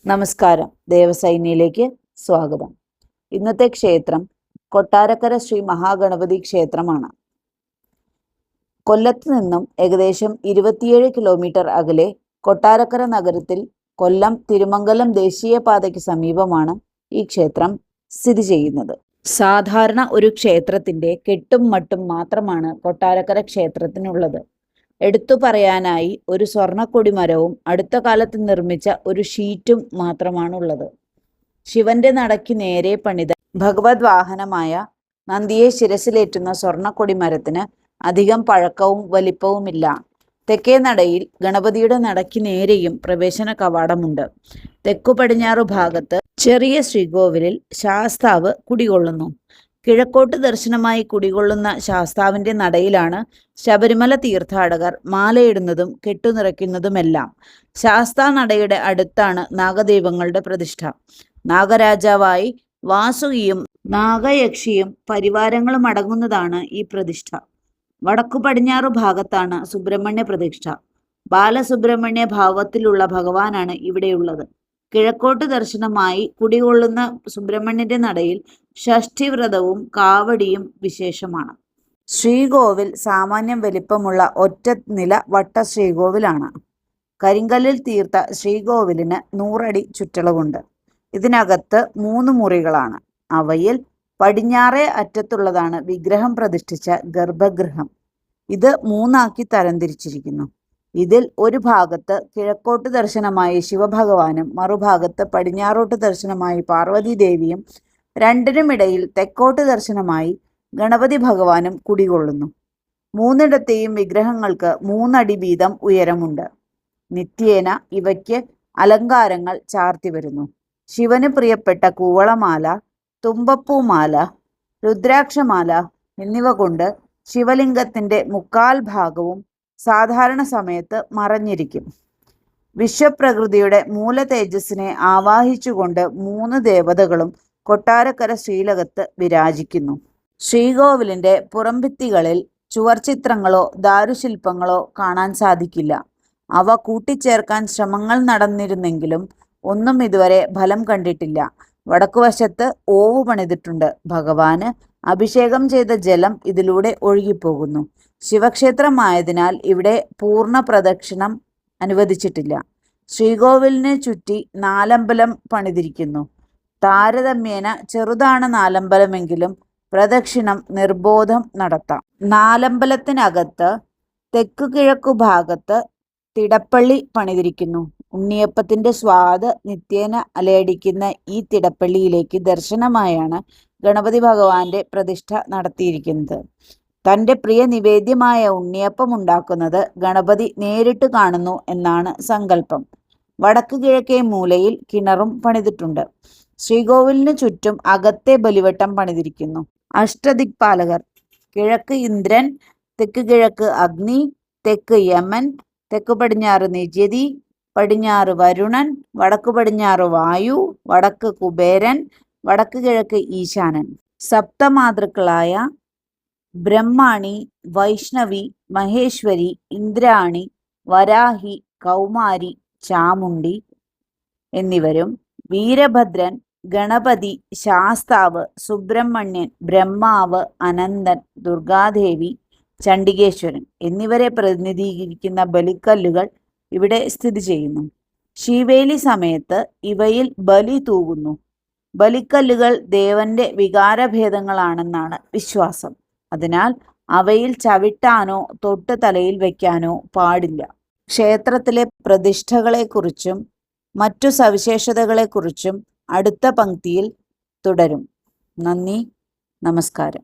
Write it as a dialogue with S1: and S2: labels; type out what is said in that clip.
S1: നമസ്കാരം. ദേവസൈന്യയിലേക്ക് സ്വാഗതം. ഇന്നത്തെ ക്ഷേത്രം കൊട്ടാരക്കര ശ്രീ മഹാഗണപതി ക്ഷേത്രമാണ്. കൊല്ലത്ത് നിന്നും ഏകദേശം 27 കിലോമീറ്റർ അകലെ കൊട്ടാരക്കര നഗരത്തിൽ കൊല്ലം തിരുമംഗലം ദേശീയപാതയ്ക്ക് സമീപമാണ് ഈ ക്ഷേത്രം സ്ഥിതി ചെയ്യുന്നത്. സാധാരണ ഒരു ക്ഷേത്രത്തിന്റെ കെട്ടും മട്ടും മാത്രമാണ് കൊട്ടാരക്കര ക്ഷേത്രത്തിനുള്ളത്. എടുത്തു പറയാനായി ഒരു സ്വർണ്ണക്കൊടിമരവും അടുത്ത കാലത്ത് നിർമ്മിച്ച ഒരു ഷീറ്റും മാത്രമാണുള്ളത്. ശിവന്റെ നടയ്ക്ക് നേരെ പണിത ഭഗവത് വാഹനമായ നന്ദിയെ ശിരസിലേറ്റുന്ന സ്വർണ്ണക്കൊടിമരത്തിന് അധികം പഴക്കവും വലിപ്പവുമില്ല. തെക്കേ നടയിൽ ഗണപതിയുടെ നടയ്ക്ക് നേരെയും പ്രവേശന കവാടമുണ്ട്. തെക്കു പടിഞ്ഞാറു ഭാഗത്ത് ചെറിയ ശ്രീകോവിലിൽ ശാസ്താവ് കുടികൊള്ളുന്നു. കിഴക്കോട്ട് ദർശനമായി കുടികൊള്ളുന്ന ശാസ്താവിന്റെ നടയിലാണ് ശബരിമല തീർത്ഥാടകർ മാലയിടുന്നതും കെട്ടുനിറയ്ക്കുന്നതുമെല്ലാം. ശാസ്താ നടയുടെ അടുത്താണ് നാഗദൈവങ്ങളുടെ പ്രതിഷ്ഠ. നാഗരാജാവായി വാസുകിയും നാഗയക്ഷിയും പരിവാരങ്ങളും അടങ്ങുന്നതാണ് ഈ പ്രതിഷ്ഠ. വടക്കു പടിഞ്ഞാറു ഭാഗത്താണ് സുബ്രഹ്മണ്യ പ്രതിഷ്ഠ. ബാലസുബ്രഹ്മണ്യ ഭാവത്തിലുള്ള ഭഗവാനാണ് ഇവിടെയുള്ളത്. കിഴക്കോട്ട് ദർശനമായി കുടികൊള്ളുന്ന സുബ്രഹ്മണ്യന്റെ നടയിൽ ഷഷ്ഠിവ്രതവും കാവടിയും വിശേഷമാണ്. ശ്രീകോവിൽ സാമാന്യം വലിപ്പമുള്ള ഒറ്റ നില വട്ട ശ്രീകോവിലാണ്. കരിങ്കല്ലിൽ തീർത്ത ശ്രീകോവിലിന് 100 അടി ചുറ്റളവുണ്ട്. ഇതിനകത്ത് 3 മുറികളാണ്. അവയിൽ പടിഞ്ഞാറേ അറ്റത്തുള്ളതാണ് വിഗ്രഹം പ്രതിഷ്ഠിച്ച ഗർഭഗൃഹം. ഇത് 3 തരംതിരിച്ചിരിക്കുന്നു. ഇതിൽ ഒരു ഭാഗത്ത് കിഴക്കോട്ട് ദർശനമായി ശിവഭഗവാനും മറുഭാഗത്ത് പടിഞ്ഞാറോട്ട് ദർശനമായി പാർവതി ദേവിയും രണ്ടിനുമിടയിൽ തെക്കോട്ട് ദർശനമായി ഗണപതി ഭഗവാനും കുടികൊള്ളുന്നു. 3 വിഗ്രഹങ്ങൾക്ക് 3 അടി വീതം ഉയരമുണ്ട്. നിത്യേന ഇവയ്ക്ക് അലങ്കാരങ്ങൾ ചാർത്തി വരുന്നു. ശിവന് പ്രിയപ്പെട്ട കൂവളമാല, തുമ്പപ്പൂമാല, രുദ്രാക്ഷമാല എന്നിവ കൊണ്ട് ശിവലിംഗത്തിന്റെ 3/4 ഭാഗവും സാധാരണ സമയത്ത് മറഞ്ഞിരിക്കും. വിശ്വപ്രകൃതിയുടെ മൂല തേജസ്സിനെ ആവാഹിച്ചുകൊണ്ട് 3 ദേവതകളും കൊട്ടാരക്കര ശ്രീലകത്ത് വിരാജിക്കുന്നു. ശ്രീകോവിലിന്റെ പുറംഭിത്തികളിൽ ചുവർച്ചിത്രങ്ങളോ ദാരുശില്പങ്ങളോ കാണാൻ സാധിക്കില്ല. അവ കൂട്ടിച്ചേർക്കാൻ ശ്രമങ്ങൾ നടന്നിരുന്നെങ്കിലും ഒന്നും ഇതുവരെ ഫലം കണ്ടിട്ടില്ല. വടക്കുവശത്ത് ഓവ് പണിതിട്ടുണ്ട്. ഭഗവാന് അഭിഷേകം ചെയ്ത ജലം ഇതിലൂടെ ഒഴുകിപ്പോകുന്നു. ശിവക്ഷേത്രമായതിനാൽ ഇവിടെ പൂർണ്ണ പ്രദക്ഷിണം അനുവദിച്ചിട്ടില്ല. ശ്രീകോവിലിനെ ചുറ്റി 4 അമ്പലം പണിതിരിക്കുന്നു. താരതമ്യേന ചെറുതാണ് 4 അമ്പലമെങ്കിലും പ്രദക്ഷിണം നിർബോധം നടത്താം. 4 അമ്പലത്തിനകത്ത് തെക്കു കിഴക്കു ഭാഗത്ത് തിടപ്പള്ളി പണിതിരിക്കുന്നു. ഉണ്ണിയപ്പത്തിന്റെ സ്വാദ് നിത്യേന അലയടിക്കുന്ന ഈ തിടപ്പള്ളിയിലേക്ക് ദർശനമായാണ് ഗണപതി ഭഗവാന്റെ പ്രതിഷ്ഠ നടത്തിയിരിക്കുന്നത്. തൻ്റെ പ്രിയ നിവേദ്യമായ ഉണ്ണിയപ്പം ഉണ്ടാക്കുന്നത് ഗണപതി നേരിട്ട് കാണുന്നു എന്നാണ് സങ്കല്പം. വടക്ക് കിഴക്കേ മൂലയിൽ കിണറും പണിതിട്ടുണ്ട്. ശ്രീകോവിലിന് ചുറ്റും അകത്തെ ബലിവട്ടം പണിതിരിക്കുന്നു. അഷ്ടദിക്പാലകർ: കിഴക്ക് ഇന്ദ്രൻ, തെക്ക് കിഴക്ക് അഗ്നി, തെക്ക് യമൻ, തെക്ക് പടിഞ്ഞാറ് നിര്യതി, പടിഞ്ഞാറ് വരുണൻ, വടക്ക് പടിഞ്ഞാറ് വായു, വടക്ക് കുബേരൻ, വടക്ക് കിഴക്ക് ഈശാനൻ. സപ്തമാതൃക്കളായ ബ്രഹ്മാണി, വൈഷ്ണവി, മഹേശ്വരി, ഇന്ദ്രാണി, വരാഹി, കൗമാരി, ചാമുണ്ഡി എന്നിവരും വീരഭദ്രൻ, ഗണപതി, ശാസ്താവ്, സുബ്രഹ്മണ്യൻ, ബ്രഹ്മാവ്, അനന്തൻ, ദുർഗാദേവി, ചണ്ഡികേശ്വരൻ എന്നിവരെ പ്രതിനിധീകരിക്കുന്ന ബലിക്കല്ലുകൾ ഇവിടെ സ്ഥിതി ചെയ്യുന്നു. ശീവേലി സമയത്ത് ഇവയിൽ ബലി തൂകുന്നു. ബലിക്കല്ലുകൾ ദേവന്റെ വികാരഭേദങ്ങളാണെന്നാണ് വിശ്വാസം. അതിനാൽ അവയിൽ ചവിട്ടാനോ തൊട്ട് തലയിൽ വയ്ക്കാനോ പാടില്ല. ക്ഷേത്രത്തിലെ പ്രതിഷ്ഠകളെക്കുറിച്ചും മറ്റു സവിശേഷതകളെക്കുറിച്ചും അടുത്ത പംക്തിയിൽ തുടരും. നന്ദി, നമസ്കാരം.